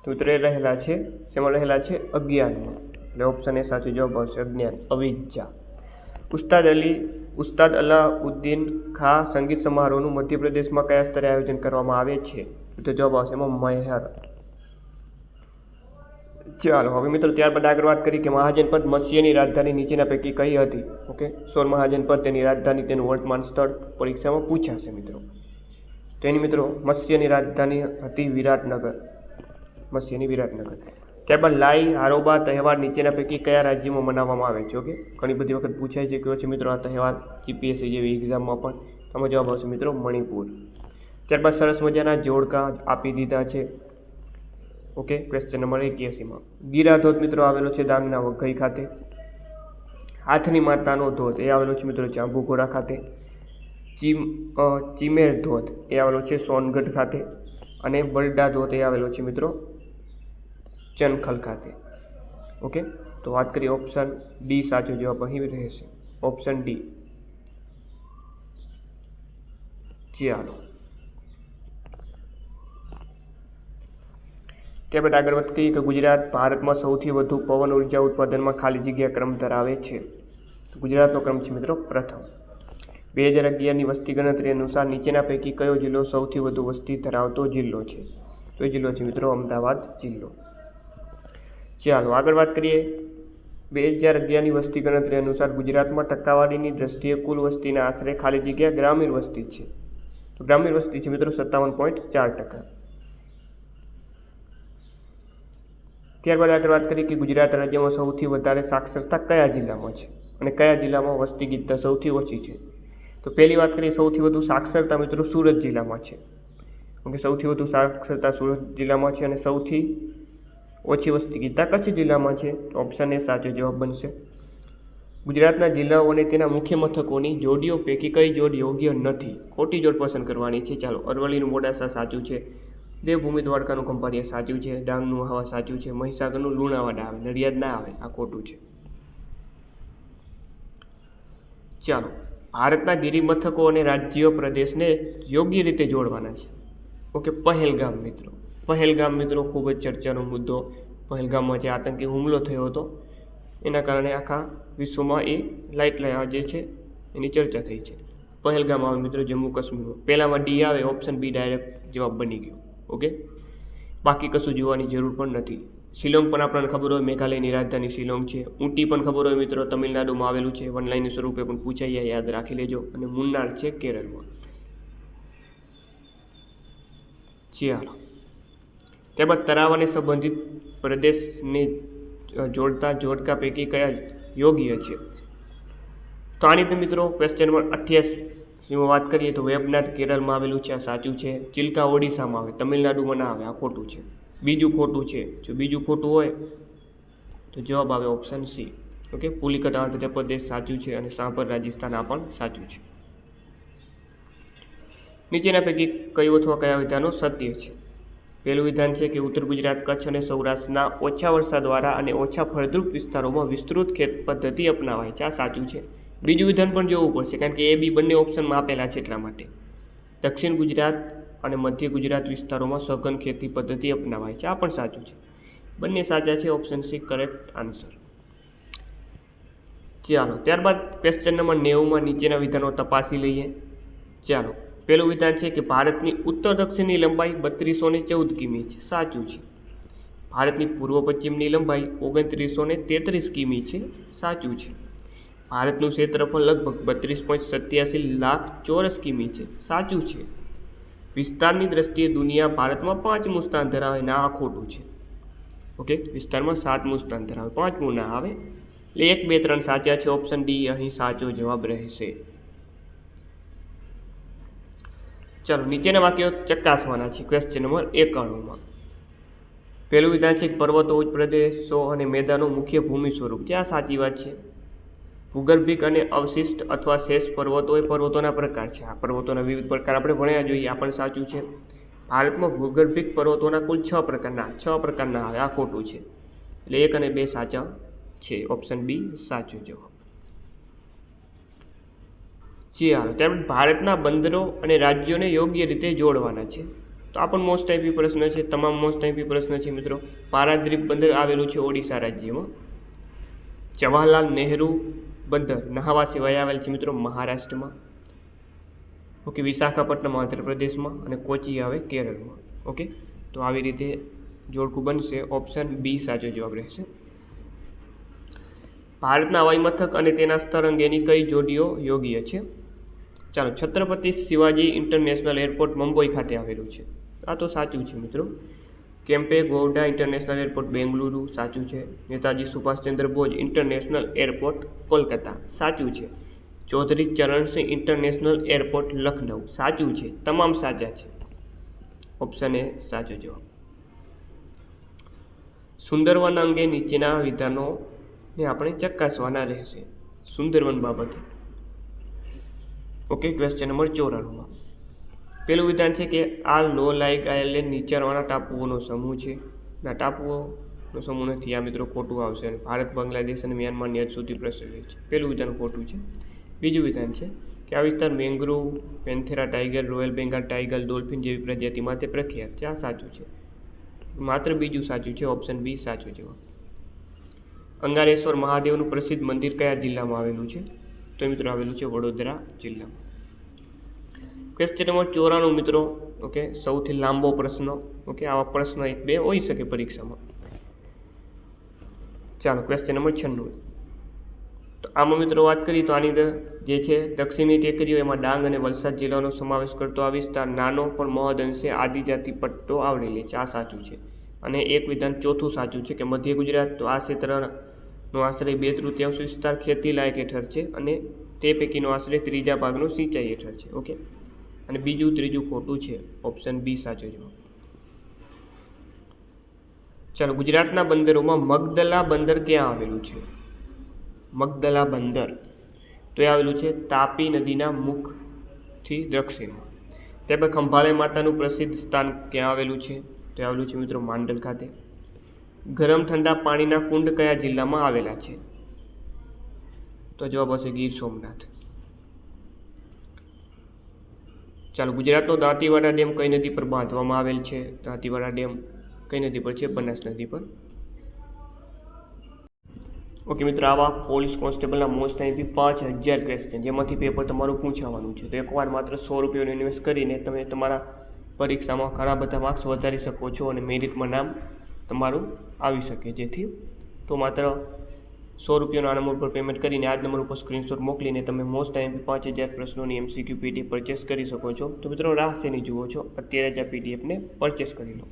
તો ઉત્તરે રહેલા છે શેમાં રહેલા છે? અજ્ઞાનમાં. એટલે ઓપ્શન એ સાચો જવાબ આવશે અજ્ઞાન, અવિદ્યા. ઉસ્તાદ અલાઉદ્દીન ખાં સંગીત સમારોહનું મધ્યપ્રદેશમાં કયા સ્તરે આયોજન કરવામાં આવે છે? તો જવાબ આવશે એમાં મહેર. ચાલો, હવે મિત્રો ત્યારબાદ આગળ વાત કરી કે મહાજનપદ મત્સ્યની રાજધાની નીચેના પૈકી કઈ હતી? ઓકે, સોર મહાજનપદ તેની રાજધાની તેનું વર્તમાન સ્થળ પરીક્ષામાં પૂછાશે મિત્રો. તો એની મિત્રો મત્સ્યની રાજધાની હતી વિરાટનગર. મત્સ્યની વિરાટનગર. ત્યારબાદ લાઈ હારોબા તહેવાર નીચેના પૈકી કયા રાજ્યમાં મનાવવામાં આવે છે? ઓકે, ઘણી બધી વખત પૂછાય છે કયો છે મિત્રો આ તહેવાર જીપીએસસી જેવી એક્ઝામમાં પણ. આમાં જવાબ આવશે મિત્રો મણિપુર. ત્યારબાદ સરસ મજાના જોડકા આપી દીધા છે. ઓકે, ક્વેશ્ચન નંબર 81માં ગીરાધોધ મિત્રો આવેલો છે ડાંગના વઘઈ ખાતે. હાથની માતાનો ધોધ એ આવેલો છે મિત્રો જાંબુઘોડા ખાતે. ચીમેર ધોધ એ આવેલો છે સોનગઢ ખાતે. અને બરડા ધોધ એ આવેલો છે મિત્રો ચનખલ ખાતે. ઓકે, તો વાત કરીએ ઓપ્શન ડી સાચો જવાબ અહીં રહેશે. Option D. ચાલો, ત્યારબાદ આગળ વાત કરીએ કે ગુજરાત ભારતમાં સૌથી વધુ પવન ઉર્જા ઉત્પાદનમાં ખાલી જગ્યા ક્રમ ધરાવે છે. તો ગુજરાતનો ક્રમ છે મિત્રો પ્રથમ. 2011ની વસ્તી ગણતરી અનુસાર નીચેના પૈકી કયો જિલ્લો સૌથી વધુ વસ્તી ધરાવતો જિલ્લો છે? તો એ જિલ્લો છે મિત્રો અમદાવાદ જિલ્લો. ચાલો, આગળ વાત કરીએ 2011ની વસ્તી ગણતરી અનુસાર ગુજરાતમાં ટકાવારીની દ્રષ્ટિએ કુલ વસ્તીના આશરે ખાલી જગ્યા ગ્રામીણ વસ્તી છે. તો ગ્રામીણ વસ્તી છે મિત્રો 57.4%. ત્યારબાદ આગળ વાત કરીએ કે ગુજરાત રાજ્યમાં સૌથી વધારે સાક્ષરતા કયા જિલ્લામાં છે અને કયા જિલ્લામાં વસ્તી ગીતતા સૌથી ઓછી છે? તો પહેલી વાત કરીએ સૌથી વધુ સાક્ષરતા મિત્રો સુરત જિલ્લામાં છે. ઓકે, સૌથી વધુ સાક્ષરતા સુરત જિલ્લામાં છે અને સૌથી ઓછી વસ્તી ગીતતા કચ્છ જિલ્લામાં છે. ઓપ્શન એ સાચો જવાબ બનશે. ગુજરાતના જિલ્લાઓ અને તેના મુખ્ય મથકોની જોડીઓ પૈકી કઈ જોડ યોગ્ય નથી? ખોટી જોડ પસંદ કરવાની છે. ચાલો, અરવલ્લીનું મોડાસા સાચું છે. દેવભૂમિ દ્વારકાનું ખંભાળિયા સાચું છે. ડાંગનું હવા સાચું છે. મહીસાગરનું લુણાવાડા આવે, નડિયાદ ના આવે, આ ખોટું છે. ચાલો, ભારતના ગિરિમથકો અને રાજ્ય પ્રદેશને યોગ્ય રીતે જોડવાના છે. ઓકે, પહેલગામ મિત્રો. પહેલગામ મિત્રો ખૂબ જ ચર્ચાનો મુદ્દો. પહેલગામમાં જે આતંકી હુમલો થયો હતો એના કારણે આખા વિશ્વમાં એ લાઇટ જે છે એની ચર્ચા થઈ છે. પહેલગામ આવે મિત્રો જમ્મુ કાશ્મીરમાં. પહેલામાં ડી આવે, ઓપ્શન બી ડાયરેક્ટ જવાબ બની ગયો. ઓકે, બાકી કશું જોવાની જરૂર પણ નથી. શિલોંગ પણ આપણને ખબર હોય, મેઘાલયની રાજધાની શિલોંગ છે. ઊટી પણ ખબર હોય મિત્રો, તમિલનાડુમાં આવેલું છે. વન લાઇન સ્વરૂપે પણ પૂછાઈ જાય, યાદ રાખી લેજો. અને મુન્નાર છે કેરળમાં. ચાલો, ત્યારબાદ તરાવ અને સંબંધિત પ્રદેશને જોડતા જોડકા પૈકી કયા યોગ્ય છે? તો આની અંદર મિત્રો ક્વેશ્ચન નંબર 88 વાત કરીએ તો વેબનાથ કેરળમાં આવેલું છે, આ સાચું છે. ચિલ્કા ઓડિશામાં આવે, તમિલનાડુમાં ના આવે, આ ખોટું છે. બીજું ખોટું છે. જો બીજું ખોટું હોય તો જવાબ આવે option C. Okay, Pulicat Andhra Pradesh સાચું છે અને સાંભર રાજસ્થાન આ પણ સાચું છે. નીચેના પૈકી કયું અથવા કયા વિધાનો સત્ય છે? પહેલું વિધાન છે કે ઉત્તર ગુજરાત, કચ્છ અને સૌરાષ્ટ્રના ઓછા વરસાદવાળા અને ઓછા ફળદ્રુપ વિસ્તારોમાં વિસ્તૃત ખેત પદ્ધતિ અપનાવાય છે, આ સાચું છે. બીજું વિધાન પણ જોવું પડશે કારણ કે એ બી બંને ઓપ્શનમાં આપેલા છે એટલા માટે. દક્ષિણ ગુજરાત અને મધ્ય ગુજરાત વિસ્તારોમાં સઘન ખેતી પદ્ધતિ અપનાવાય છે, આ પણ સાચું છે. બંને સાચા છે, ઓપ્શન સી કરેક્ટ આન્સર. ચાલો, ત્યારબાદ ક્વેશ્ચન નંબર 90માં નીચેના વિધાનો તપાસી લઈએ. ચાલો, પહેલું વિધાન છે કે ભારતની ઉત્તર દક્ષિણની લંબાઈ 3214 કિમી છે, સાચું છે. ભારતની પૂર્વ પશ્ચિમની લંબાઈ 2933 કિમી છે, સાચું છે. ભારતનું ક્ષેત્રફળ લગભગ 32.87 લાખ ચોરસ કિમી છે, સાચું છે. વિસ્તારની દ્રષ્ટિએ દુનિયા ભારતમાં 5મું સ્થાન ધરાવે, ના આ ખોટું છે. ઓકે, વિસ્તારમાં 7મું સ્થાન ધરાવે, 5મું ના આવે. એટલે 1, 2, 3 સાચા છે. ઓપ્શન ડી અહીં સાચો જવાબ રહેશે. ચાલો, નીચેના વાક્યો ચકાસવાના છે ક્વેશ્ચન નંબર 91માં. પહેલું વિધાન છે કે પર્વતો, ઉચ્ચ પ્રદેશો અને મેદાનો મુખ્ય ભૂમિ સ્વરૂપ છે, આ સાચી વાત છે. ભૂગર્ભિક અને અવશિષ્ટ અથવા શેષ પર્વતો એ પર્વતોના પ્રકાર છે. આ પર્વતોના વિવિધ પ્રકાર આપણે ભણ્યા જોઈએ, આ પણ સાચું છે. ભારતમાં ભૂગર્ભિક પર્વતોના કુલ 6 પ્રકારના આવે, આ ખોટું છે. એટલે 1 અને 2 સાચા છે. ઓપ્શન બી સાચો જવાબ. ચાલો, ત્યારબાદ ભારતના બંદરો અને રાજ્યોને યોગ્ય રીતે જોડવાના છે. તો આ પણ મોસ્ટ આઈપી પ્રશ્ન છે, તમામ મોસ્ટ આઈપી પ્રશ્ન છે મિત્રો. પારાદ્વીપ બંદર આવેલું છે ઓડિશા રાજ્યમાં. જવાહરલાલ નહેરુ બંદર નહાવા સિવાય આવેલ છે મિત્રો મહારાષ્ટ્રમાં. ઓકે, વિશાખાપટ્ટનમ આંધ્રપ્રદેશમાં અને કોચી આવે કેરળમાં. ઓકે, તો આવી રીતે જોડકું બનશે. ઓપ્શન બી સાચો જવાબ રહેશે. ભારતના હવાઈ મથક અને તેના સ્તર અંગેની કઈ જોડીઓ યોગ્ય છે? ચાલો, છત્રપતિ શિવાજી ઇન્ટરનેશનલ એરપોર્ટ મુંબઈ ખાતે આવેલું છે, આ તો સાચું છે મિત્રો. કેમ્પે ગૌડા ઇન્ટરનેશનલ એરપોર્ટ બેંગલુરુ, સાચું છે. નેતાજી સુભાષચંદ્ર બોઝ ઇન્ટરનેશનલ એરપોર્ટ કોલકાતા, સાચું છે. ચૌધરી ચરણસિંહ ઇન્ટરનેશનલ એરપોર્ટ લખનઉ, સાચું છે. તમામ સાચા છે. ઓપ્શન એ સાચો જવાબ. સુંદરવન અંગે નીચેના વિધાનોને આપણે ચકાસવાના રહેશે સુંદરવન બાબતે. ઓકે, ક્વેશ્ચન નંબર 94માં પહેલું વિધાન છે કે આ લો લાઇક આઇલેન્ડ નીચાણવાળા ટાપુઓનો સમૂહ છે. ના, ટાપુઓનો સમૂહ નથી, આ મિત્રો ખોટું આવશે. અને ભારત, બાંગ્લાદેશ અને મ્યાનમારની હદ સુધી પ્રસરેલ છે. પહેલું વિધાન ખોટું છે. બીજું વિધાન છે કે આ વિસ્તાર mangrove, Panthera tiger, royal Bengal tiger, dolphin જેવી પ્રજાતિ માટે પ્રખ્યાત છે, આ સાચું છે. માત્ર બીજું સાચું છે. ઓપ્શન બી સાચો જવાબ. અંગારેશ્વર મહાદેવનું પ્રસિદ્ધ મંદિર કયા જિલ્લામાં આવેલું છે? તો મિત્રો આવેલું છે વડોદરા જિલ્લામાં. ક્વેશ્ચન નંબર 94 મિત્રો. ઓકે, સૌથી લાંબો પ્રશ્ન. ઓકે, આવા પ્રશ્ન 1-2 હોઈ શકે પરીક્ષામાં. ચાલો, ક્વેશ્ચન નંબર 96. તો આમાં મિત્રો વાત કરીએ તો આની અંદર જે છે દક્ષિણી ટેકરીઓ, એમાં ડાંગ અને વલસાડ જિલ્લાનો સમાવેશ કરતો આ વિસ્તાર નાનો પણ મહદઅંશે આદિજાતિ પટ્ટો આવરેલી છે, આ સાચું છે. અને એક વિધાન ચોથું સાચું છે કે મધ્ય ગુજરાત, તો આ ક્ષેત્રનો આશરે 2/3 વિસ્તાર ખેતી લાયક હેઠળ છે અને તે પૈકીનો આશરે 3/4 ભાગનો સિંચાઈ હેઠળ છે. ઓકે, અને ત્રીજું ખોટું છે. ઓપ્શન બી સાચો જવાબ. ચાલો, ગુજરાતના બંદરોમાં મગદલા બંદર ક્યાં આવેલું છે? મગદલા બંદર તો એ આવેલું છે તાપી નદીના મુખથી દક્ષિણમાં. ત્યારબાદ ખંભાળે માતાનું પ્રસિદ્ધ સ્થાન ક્યાં આવેલું છે? તો આવેલું છે મિત્રો માંડલ ખાતે. ગરમ ઠંડા પાણીના કુંડ કયા જિલ્લામાં આવેલા છે? તો જવાબ હશે ગીર સોમનાથ. ચાલો, ગુજરાતનો દાંતીવાડા ડેમ કઈ નદી પર બાંધવામાં આવેલ છે? દાંતીવાડા ડેમ કઈ નદી પર છે? બનાસ નદી પર. ઓકે મિત્રો, આવા પોલીસ કોન્સ્ટેબલના મોસ્ટ આઈએમપી 5000 ક્વેશ્ચન જેમાંથી પેપર તમારું પૂછાવાનું છે. તો એકવાર માત્ર 100 રૂપિયાનું ઇન્વેસ્ટ કરીને તમે તમારા પરીક્ષામાં ઘણા બધા માર્ક્સ વધારી શકો છો અને મેરિટમાં નામ તમારું આવી શકે. જેથી તો માત્ર 100 રૂપિયાનો આ નંબર પર પેમેન્ટ કરીને આ જ નંબર ઉપર સ્ક્રીનશોટ મોકલીને તમે મોસ્ટ આઈએમપી 5000 પ્રશ્નોની MCQ PDF પરચેસ કરી શકો છો. તો મિત્રો, રાહ શેની જુઓ છો? અત્યારે જ આ PDFને પરચેસ કરી લો.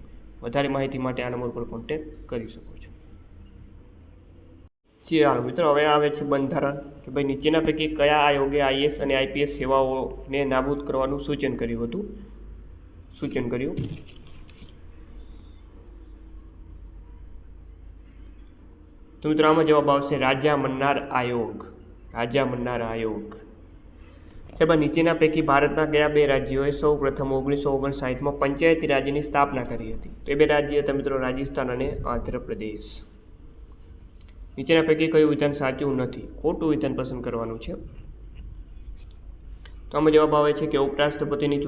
વધારે માહિતી માટે આ નંબર પર કોન્ટેક્ટ કરી શકો છો. ચાલો મિત્રો, હવે આવે છે બંધારણ કે ભાઈ નીચેના પૈકી કયા આયોગે IAS અને IPS સેવાઓને નાબૂદ કરવાનું સૂચન કર્યું. તો મિત્રો, આમાં જવાબ આવશે રાજા મન્નાર આયોગ. ત્યારબાદ નીચેના પૈકી ભારતના કયા બે રાજ્યોએ સૌ પ્રથમ 1959માં પંચાયતી રાજ્યની સ્થાપના કરી હતી? તો એ બે રાજ્ય હતા મિત્રો રાજસ્થાન અને આંધ્રપ્રદેશ. નીચેના પૈકી કયું વિધાન સાચું નથી? ખોટું વિધાન પસંદ કરવાનું છે. તો આમાં જવાબ આવે છે કે ઉપરાષ્ટ્રપતિની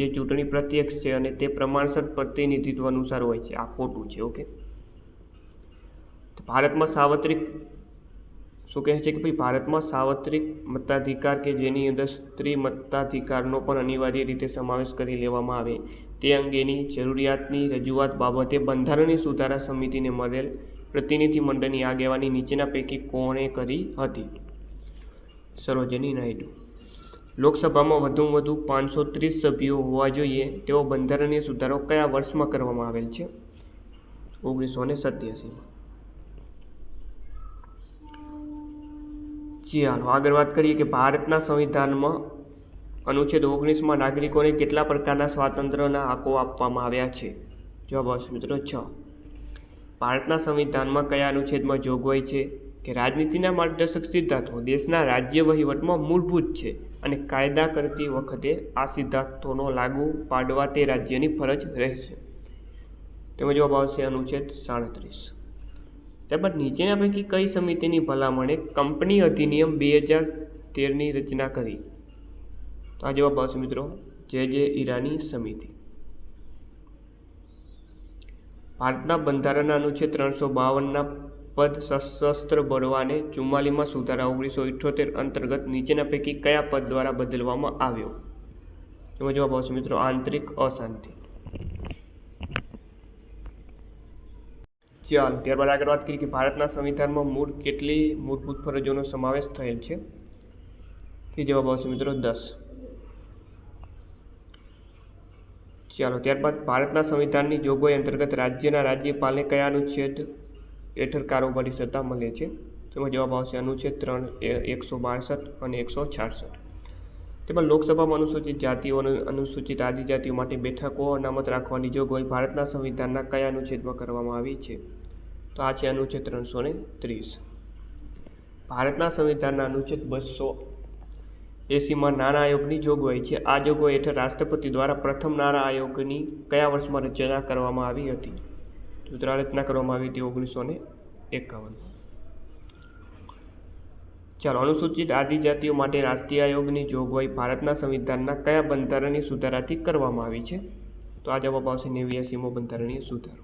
જે ચૂંટણી પ્રત્યક્ષ છે અને તે પ્રમાણસર પ્રતિનિધિત્વ અનુસાર હોય છે. આ ખોટું છે. ઓકે, ભારતમાં સાર્વત્રિક શું કહે છે કે ભાઈ ભારતમાં સાર્વત્રિક મતાધિકાર કે જેની અંદર સ્ત્રી મતાધિકારનો પણ અનિવાર્ય રીતે સમાવેશ કરી લેવામાં આવે તે અંગેની જરૂરિયાતની રજૂઆત બાબતે બંધારણીય સુધારા સમિતિને મળેલ પ્રતિનિધિ મંડળની આગેવાની નીચેના પૈકી કોણે કરી હતી? સરોજની નાયડુ. લોકસભામાં વધુમાં વધુ 530 સભ્યો હોવા જોઈએ તેવો બંધારણીય સુધારો કયા વર્ષમાં કરવામાં આવેલ છે? 1987માં. ચાલો આગળ વાત કરીએ કે ભારતના સંવિધાનમાં અનુચ્છેદ 19માં નાગરિકોને કેટલા પ્રકારના સ્વાતંત્ર્યના હકો આપવામાં આવ્યા છે? જવાબ આવશે મિત્રો 6. ભારતના સંવિધાનમાં કયા અનુચ્છેદમાં જોગવાઈ છે કે રાજનીતિના માર્ગદર્શક સિદ્ધાંતો દેશના રાજ્ય વહીવટમાં મૂળભૂત છે અને કાયદા કરતી વખતે આ સિદ્ધાંતોનો લાગુ પાડવા તે રાજ્યની ફરજ રહેશે? તેમાં જવાબ આવશે અનુચ્છેદ 37. ત્યારબાદ નીચેના પૈકી કઈ સમિતિની ભલામણે કંપની અધિનિયમ 2013ની રચના કરી? તો આ જવાબ આવશે મિત્રો જે ઈરાની સમિતિ. ભારતના બંધારણના અનુચ્છેદ 352ના પદ સશસ્ત્ર બળવાને 44માં સુધારા 1978 અંતર્ગત નીચેના પૈકી કયા પદ દ્વારા બદલવામાં આવ્યો? તેમાં જવાબ આવશે મિત્રો આંતરિક અશાંતિ. ચાલો ત્યારબાદ આગળ વાત કરીએ કે ભારતના સંવિધાનમાં કેટલી મૂળભૂત ફરજોનો સમાવેશ થયેલ છે? તે જવાબ આવશે મિત્રો 10. ચાલો ત્યારબાદ ભારતના સંવિધાનની જોગવાઈ અંતર્ગત રાજ્યના રાજ્યપાલને કયા અનુચ્છેદ હેઠળ કારોબારી સત્તા મળે છે? તેમાં જવાબ આવશે અનુચ્છેદ 162 અને 166. તેમાં લોકસભામાં અનુસૂચિત જાતિઓ અને અનુસૂચિત આદિજાતિઓ માટે બેઠકો અનામત રાખવાની જોગવાઈ ભારતના સંવિધાનના કયા અનુચ્છેદમાં કરવામાં આવી છે? તો આ છે અનુચ્છેદ 330. ભારતના સંવિધાનના અનુચ્છેદ 280માં નાણાં આયોગની જોગવાઈ છે. આ જોગવાઈ હેઠળ રાષ્ટ્રપતિ દ્વારા પ્રથમ નાણાં આયોગની કયા વર્ષમાં રચના કરવામાં આવી હતી? તો રચના કરવામાં આવી હતી 1951. ચાલો અનુસૂચિત આદિજાતિઓ માટે રાષ્ટ્રીય આયોગની જોગવાઈ ભારતના સંવિધાનના કયા બંધારણીય સુધારાથી કરવામાં આવી છે? તો આ જવાબ આવશે 89મો બંધારણીય સુધારો.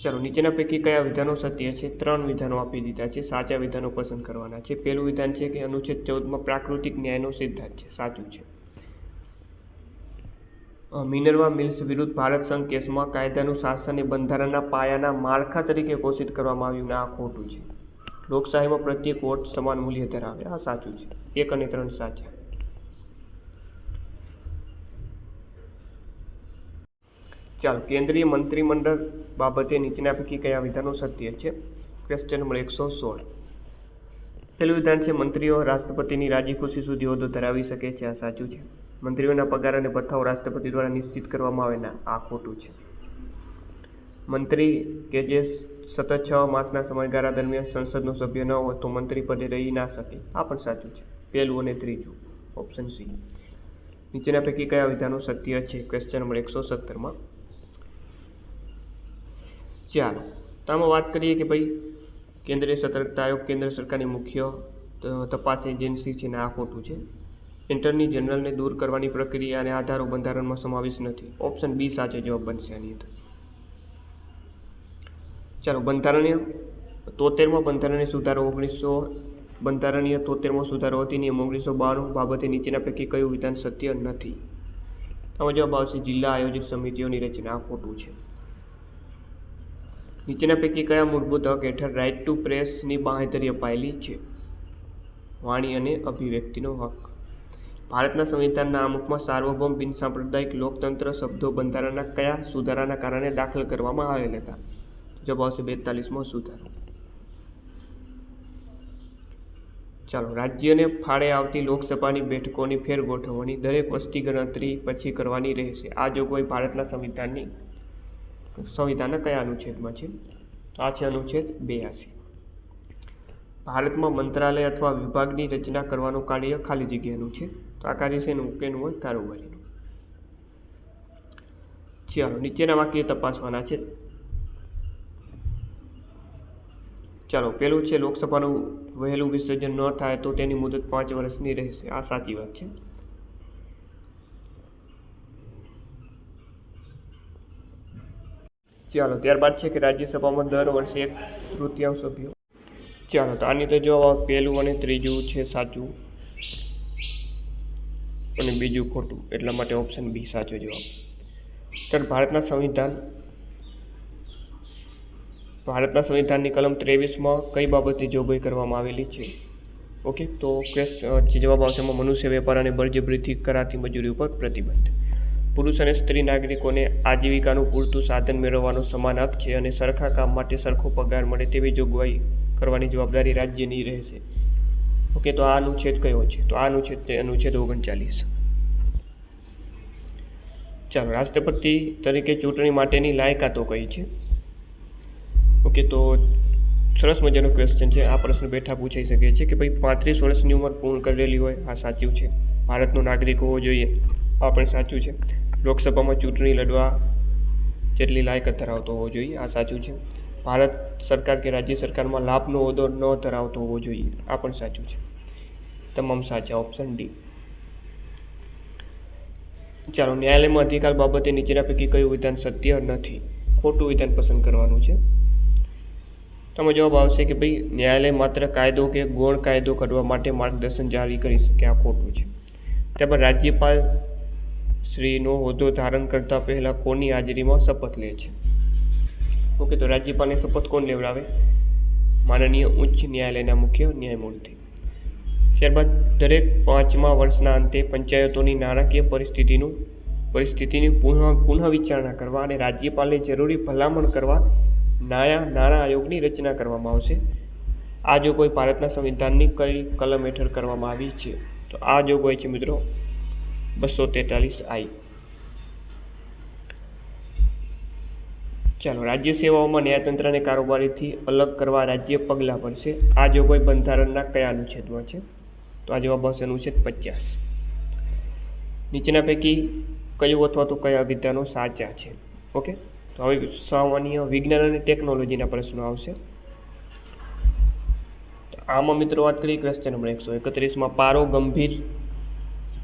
ચાલો નીચેના પૈકી કયા વિધાનો સત્ય છે? 3 વિધાનો આપી દીધા છે. સાચા વિધાનો પસંદ કરવાના છે. પહેલું વિધાન છે કે અનુચ્છેદ 14માં પ્રાકૃતિક ન્યાયનો સિદ્ધાંત છે. સાચું છે. મિનર્વા મિલ્સ વિરુદ્ધ ભારત સંઘ કેસમાં કાયદાનું શાસન એ બંધારણના પાયાના માળખા તરીકે ઘોષિત કરવામાં આવ્યું ને આ ખોટું છે. લોકશાહીમાં પ્રત્યેક વોટ સમાન મૂલ્ય ધરાવે. આ સાચું છે. 1 અને 3 સાચા. ચાલો કેન્દ્રીય મંત્રીમંડળ બાબતે નીચેના પૈકી કયા વિધાનો સત્ય છે? Question number 116. પહેલું વિધાન છે મંત્રીઓ રાષ્ટ્રપતિની રાજી ખુશી સુધી હોદ્દો ધરાવી શકે છે. આ સાચું છે. મંત્રીઓના પગાર અને ભથ્થાઓ રાષ્ટ્રપતિ દ્વારા નિશ્ચિત કરવામાં આવે ના આ ખોટું છે. મંત્રી કે જે સતત 6 માસના સમયગાળા દરમિયાન સંસદનો સભ્ય ન હોય તો મંત્રી પદે રહી ના શકે. આ પણ સાચું છે. પહેલું અને ત્રીજું ઓપ્શન સી. નીચેના પૈકી કયા વિધાનો સત્ય છે? ક્વેશ્ચન નંબર 117માં. ચાલો તો આમાં વાત કરીએ કે ભાઈ કેન્દ્રીય સતર્કતા આયોગ કેન્દ્ર સરકારની મુખ્ય તપાસ એજન્સી છે ને આ ખોટું છે. એટર્ની જનરલને દૂર કરવાની પ્રક્રિયા અને આધારો બંધારણમાં સમાવેશ નથી. ઓપ્શન બી સાચો જવાબ બનશે આની અંદર. ચાલો, બંધારણીય 73માં બંધારણીય સુધારો 73મો સુધારો અધિનિયમ 1992 બાબતે નીચેના પૈકી કયું વિધાન સત્ય નથી? આમાં જવાબ આવશે જિલ્લા આયોજક સમિતિઓની રચના. આ ખોટું છે. નીચેના પૈકી કયા મૂળભૂત હક હેઠળ રાઇટ ટુ પ્રેસની બાંહેધરી અપાયેલી છે? વાણી અને અભિવ્યક્તિનો હક. ભારતના સંવિધાનના આમુખમાં સાર્વભૌમ બિનસાંપ્રદાયિક લોકતંત્ર શબ્દો બંધારણના કયા સુધારાના કારણે દાખલ કરવામાં આવેલ હતા? જવાબ આવશે 42મો સુધારો. ચાલો, રાજ્યને ફાળે આવતી લોકસભાની બેઠકોની ફેરગોઠવણી દરેક વસ્તી ગણતરી પછી કરવાની રહેશે. આ જોગવાઈ ભારતના સંવિધાનના કયા અનુચ્છેદમાં છે? આ છે અનુચ્છેદ 82. ભારતમાં મંત્રાલય અથવા વિભાગની રચના કરવાનું કાર્ય ખાલી જગ્યાનું છે. તો આ કાર્ય છે કેનું હોય? કારોબારીનું. ચાલો, નીચેના વાક્ય તપાસવાના છે. ચાલો, પેલું છે લોકસભાનું વહેલું વિસર્જન ન થાય તો તેની મુદત 5 વર્ષની રહેશે. આ સાચી વાત છે. ચાલો, ત્યારબાદ છે કે રાજ્યસભામાં દર વર્ષે 1/3 સભ્યો. ચાલો, તો આની તો જવાબ પહેલું અને ત્રીજું છે સાચું અને બીજું ખોટું, એટલા માટે ઓપ્શન બી સાચો જવાબ. ત્યારે ભારતના સંવિધાનની કલમ 23માં કઈ બાબતની જોગવાઈ કરવામાં આવેલી છે? ઓકે, તો જવાબ આવશે એમાં મનુષ્ય વેપાર અને બળજબરીથી કરાતી મજૂરી ઉપર પ્રતિબંધ. પુરુષ અને સ્ત્રી નાગરિકોને આજીવિકાનું પૂરતું સાધન મેળવવાનો સમાન હક છે અને સરખા કામ માટે સરખો પગાર મળે તેવી જોગવાઈ કરવાની જવાબદારી રાજ્યની રહેશે. ઓકે, તો આ અનુચ્છેદ કયો છે? તો આ અનુચ્છેદ 39. ચાલો, રાષ્ટ્રપતિ તરીકે ચૂંટણી માટેની લાયકાતો કઈ છે? ઓકે, તો સરસ મજાનો ક્વેશ્ચન છે. આ પ્રશ્ન બેઠા પૂછાઈ શકે છે કે ભાઈ 35 વર્ષની ઉંમર પૂર્ણ કરેલી હોય. આ સાચું છે. ભારતનો નાગરિક હોવો જોઈએ. આ પણ સાચું છે. લોકસભામાં ચૂંટણી લડવા જેટલી લાયકાત ધરાવતો હોવો જોઈએ. આ સાચું છે. ભારત સરકાર કે રાજ્ય સરકારમાં લાભનો હોદ્દો ન ધરાવતો હોવો જોઈએ. આ પણ સાચું છે. તમામ સાચા. Option D. ચાલો, ન્યાયાલયમાં અધિકાર બાબતે નીચેના પૈકી કયું વિધાન સત્ય નથી? ખોટું વિધાન પસંદ કરવાનું છે. તમે જવાબ આવશે કે ભાઈ ન્યાયાલય માત્ર કાયદો કે ગૌણ કાયદો કરવા માટે માર્ગદર્શન જારી કરી શકે. આ ખોટું છે. ત્યારબાદ રાજ્યપાલ શ્રીનો હોદ્દો ધારણ કરતા પહેલા કોની હાજરીમાં શપથ લે છે? ઓકે, તો રાજ્યપાલની શપથ કોણ લેવડાવે? માનનીય ઉચ્ચ ન્યાયાલયના મુખ્ય ન્યાયમૂર્તિ. ત્યારબાદ દરેક 5મા વર્ષના અંતે પંચાયતોની નાણાકીય પરિસ્થિતિની પુનઃ વિચારણા કરવા અને રાજ્યપાલને જરૂરી ભલામણ કરવા નાણાં આયોગની રચના કરવામાં આવશે. આ જોગવાઈ ભારતના સંવિધાનની કઈ કલમ હેઠળ કરવામાં આવી છે? તો આ જોગવાઈ છે મિત્રો 243I. ચાલો, રાજ્ય સેવાઓમાં ન્યાયતંત્રને કારોબારીથી અલગ કરવા રાજ્ય પગલાં ભરશે. આ જોગવાઈ બંધારણના કયા અનુચ્છેદમાં છે? તો આ જવાબ આવશે અનુચ્છેદ 50. નીચેના પૈકી કયું અથવા તો કયા વિધાનો સાચા છે? ઓકે, તો હવે સામાન્ય વિજ્ઞાન અને ટેકનોલોજીના પ્રશ્નો આવશે. આમાં મિત્રો વાત કરીએ ક્વેશ્ચન નંબર 131માં પારો ગંભીર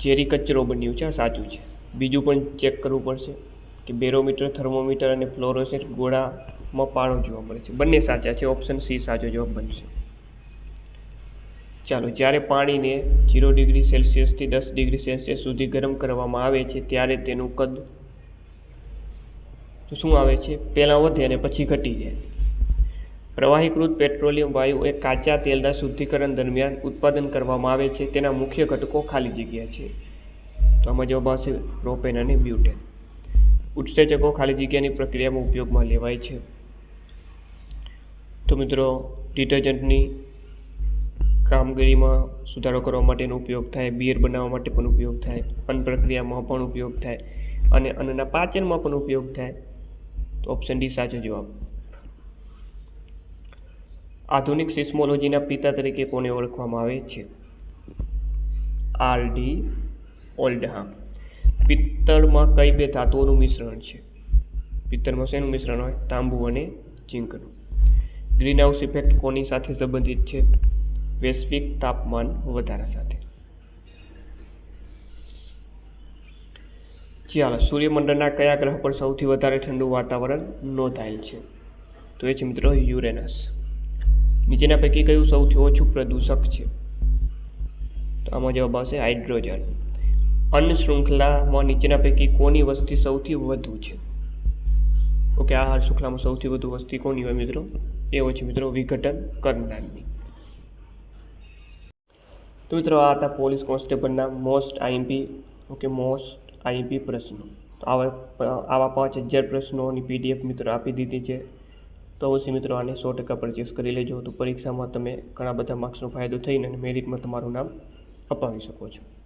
ઝેરી કચરો બન્યું છે. આ સાચું છે. બીજું પણ ચેક કરવું પડશે કે બેરોમીટર, થર્મોમીટર અને ફ્લોરોસેન્ટ ગોળામાં પારો જોવા મળે છે. બંને સાચા છે. ઓપ્શન સી સાચો જવાબ બનશે. ચાલો, જ્યારે પાણીને 0 ડિગ્રી સેલ્સિયસથી 10 ડિગ્રી સેલ્સિયસ સુધી ગરમ કરવામાં આવે છે ત્યારે તેનું કદ તો શું આવે છે? પહેલાં વધે અને પછી ઘટી જાય. પ્રવાહીકૃત પેટ્રોલિયમ વાયુ એ કાચા તેલના શુદ્ધિકરણ દરમિયાન ઉત્પાદન કરવામાં આવે છે. તેના મુખ્ય ઘટકો ખાલી જગ્યા છે. તો આમાં જવાબ આવશે પ્રોપેન અને બ્યુટેન. ઉત્સેચકો ખાલી જગ્યાની પ્રક્રિયામાં ઉપયોગમાં લેવાય છે. તો મિત્રો ડિટર્જન્ટની કામગીરીમાં સુધારો કરવા માટેનો ઉપયોગ થાય, બિયર બનાવવા માટે પણ ઉપયોગ થાય, અન્ન પ્રક્રિયામાં પણ ઉપયોગ થાય અને અન્નના પાચનમાં પણ ઉપયોગ થાય. તો ઓપ્શન ડી સાચો જવાબ. આધુનિક સિસ્મોલોજીના પિતા તરીકે કોને ઓળખવામાં આવે છે? R.D. ઓલ્ડહામ. પિત્તળમાં કઈ બે ધાતુઓનું મિશ્રણ છે? પિત્તળમાં શેનું મિશ્રણ હોય? તાંબુ અને ઝીંકનું. ગ્રીનહાઉસ ઇફેક્ટ કોની સાથે સંબંધિત છે? વૈશ્વિક તાપમાન વધારા સાથે. ચાલો, સૂર્યમંડળના કયા ગ્રહ પર સૌથી વધારે ઠંડુ વાતાવરણ નોંધાયેલ છે? તો એ છે મિત્રો યુરેનસ. નીચેના પૈકી કયું સૌથી ઓછું પ્રદૂષક છે? તો આમાં જવાબ આવશે હાઇડ્રોજન. અન્ન શૃંખલામાં નીચેના પૈકી કોની વસ્તી સૌથી વધુ છે? ઓકે, આહાર શૃંખલામાં સૌથી વધુ વસ્તી કોની હોય મિત્રો? એ હોય છે મિત્રો વિઘટન કરનારની. તો મિત્રો આ હતા પોલીસ કોન્સ્ટેબલના મોસ્ટ આઈએમપી પ્રશ્નો. તો આવા 5000 પ્રશ્નોની PDF મિત્રો આપી દીધી છે. તો અવશ્ય મિત્રો આને 100% પરચેસ કરી લેજો. તો પરીક્ષામાં તમે ઘણા બધા માર્ક્સનો ફાયદો થઈને મેરિટમાં તમારું નામ અપાવી શકો છો.